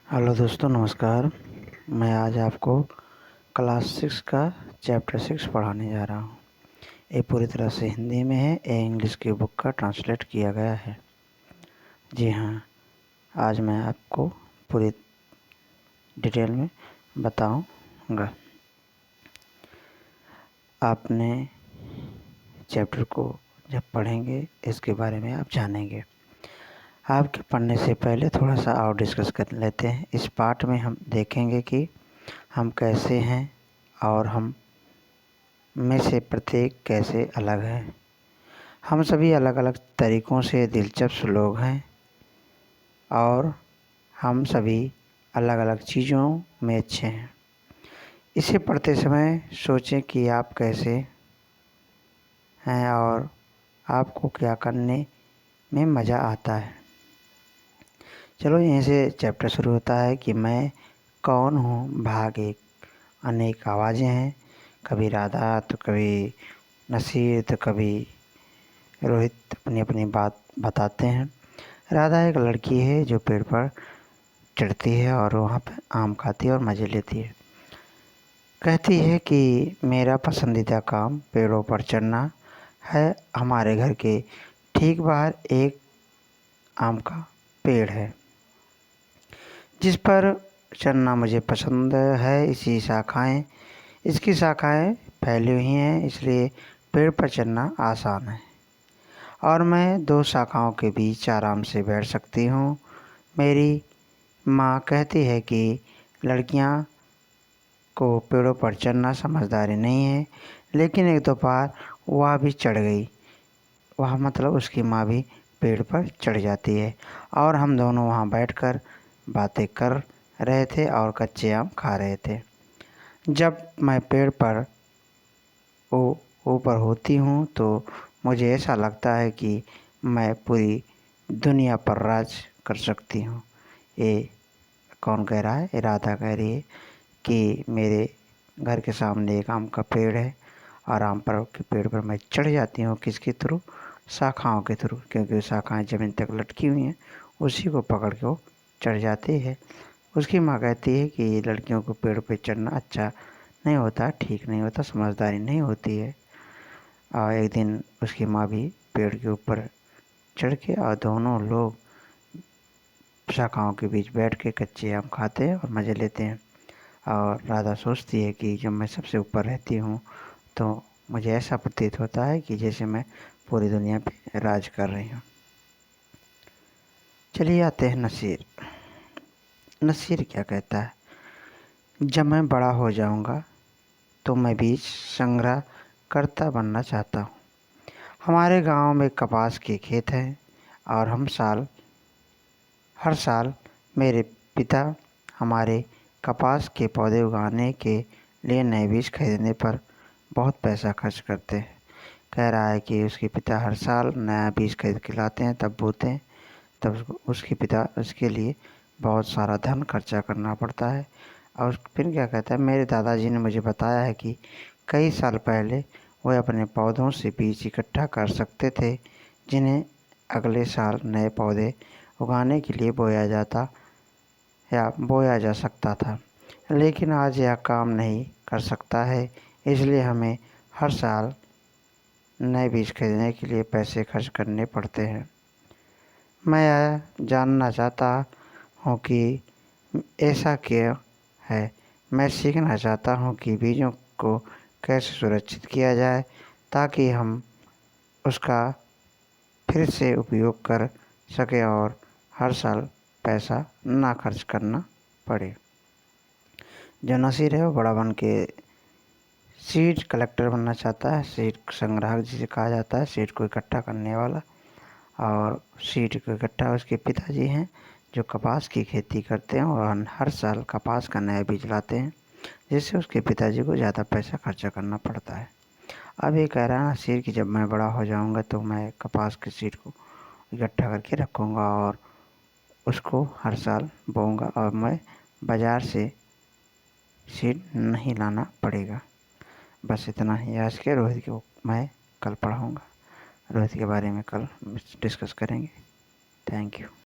Hello दोस्तों, नमस्कार। मैं आज आपको क्लास 6 का चैप्टर 6 पढ़ाने जा रहा हूँ। ये पूरी तरह से हिंदी में है। ये इंग्लिश की बुक का ट्रांसलेट किया गया है। जी हाँ, आज मैं आपको पूरी डिटेल में बताऊँगा। आपने चैप्टर को जब पढ़ेंगे इसके बारे में आप जानेंगे। आपके पढ़ने से पहले थोड़ा सा और डिस्कस कर लेते हैं। इस पार्ट में हम देखेंगे कि हम कैसे हैं और हम में से प्रत्येक कैसे अलग है। हम सभी अलग अलग तरीक़ों से दिलचस्प लोग हैं और हम सभी अलग अलग चीज़ों में अच्छे हैं। इसे पढ़ते समय सोचें कि आप कैसे हैं और आपको क्या करने में मज़ा आता है। चलो, यहीं से चैप्टर शुरू होता है कि मैं कौन हूँ। भाग एक। अनेक आवाज़ें हैं, कभी राधा तो कभी नसीर तो कभी रोहित अपनी अपनी बात बताते हैं। राधा एक लड़की है जो पेड़ पर चढ़ती है और वहाँ पर आम खाती है और मज़े लेती है। कहती है कि मेरा पसंदीदा काम पेड़ों पर चढ़ना है। हमारे घर के ठीक बाहर एक आम का पेड़ है जिस पर चढ़ना मुझे पसंद है। इसकी शाखाएं फैली हुई हैं, इसलिए पेड़ पर चढ़ना आसान है और मैं दो शाखाओं के बीच आराम से बैठ सकती हूँ। मेरी माँ कहती है कि लड़कियाँ को पेड़ों पर चढ़ना समझदारी नहीं है, लेकिन एक दोपहर वह भी चढ़ गई। वह मतलब उसकी माँ भी पेड़ पर चढ़ जाती है और हम दोनों वहाँ बैठकर बातें कर रहे थे और कच्चे आम खा रहे थे। जब मैं पेड़ पर ऊपर होती हूँ तो मुझे ऐसा लगता है कि मैं पूरी दुनिया पर राज कर सकती हूँ। ये कौन कह रहा है? राधा कह रही है कि मेरे घर के सामने एक आम का पेड़ है और आम पर के पेड़ पर मैं चढ़ जाती हूँ। किसके थ्रू? शाखाओं के थ्रू, क्योंकि शाखाएं ज़मीन तक लटकी हुई हैं, उसी को पकड़ के वो चढ़ जाती है। उसकी माँ कहती है कि लड़कियों को पेड़ पे चढ़ना अच्छा नहीं होता, ठीक नहीं होता, समझदारी नहीं होती है। और एक दिन उसकी माँ भी पेड़ के ऊपर चढ़ के और दोनों लोग शाखाओं के बीच बैठ के कच्चे आम खाते हैं और मज़े लेते हैं। और राधा सोचती है कि जब मैं सबसे ऊपर रहती हूँ तो मुझे ऐसा प्रतीत होता है कि जैसे मैं पूरी दुनिया पे राज कर रही हूँ। चलिए आते हैं नसीर। नसीर क्या कहता है? जब मैं बड़ा हो जाऊँगा तो मैं बीज संग्रह करता बनना चाहता हूँ। हमारे गांव में कपास के खेत हैं और हर साल मेरे पिता हमारे कपास के पौधे उगाने के लिए नए बीज खरीदने पर बहुत पैसा खर्च करते हैं। कह रहा है कि उसके पिता हर साल नया बीज खरीद के लाते हैं, तब बोते हैं, तब उसके पिता उसके लिए बहुत सारा धन खर्चा करना पड़ता है। और फिर क्या कहता है? मेरे दादाजी ने मुझे बताया है कि कई साल पहले वे अपने पौधों से बीज इकट्ठा कर सकते थे, जिन्हें अगले साल नए पौधे उगाने के लिए बोया जा सकता था। लेकिन आज यह काम नहीं कर सकता है, इसलिए हमें हर साल नए बीज खरीदने के लिए पैसे खर्च करने पड़ते हैं। मैं यह जानना चाहता हूँ कि ऐसा क्यों है। मैं सीखना चाहता हूँ कि बीजों को कैसे सुरक्षित किया जाए ताकि हम उसका फिर से उपयोग कर सकें और हर साल पैसा ना खर्च करना पड़े। जो नसीर है वो बड़ा बन के सीड कलेक्टर बनना चाहता है। सीड संग्राहक जिसे कहा जाता है, सीड को इकट्ठा करने वाला। और सीड को इकट्ठा उसके पिताजी हैं जो कपास की खेती करते हैं और हर साल कपास का नया बीज लाते हैं, जिससे उसके पिताजी को ज़्यादा पैसा खर्चा करना पड़ता है। अब ये कह रहा है नसीर कि जब मैं बड़ा हो जाऊंगा तो मैं कपास के सीड को इकट्ठा करके रखूँगा और उसको हर साल बोऊँगा और मैं बाज़ार से सीड नहीं लाना पड़ेगा। बस इतना ही आज के। रोहित को मैं कल पढ़ाऊँगा। रोहित के बारे में कल डिस्कस करेंगे। Thank you.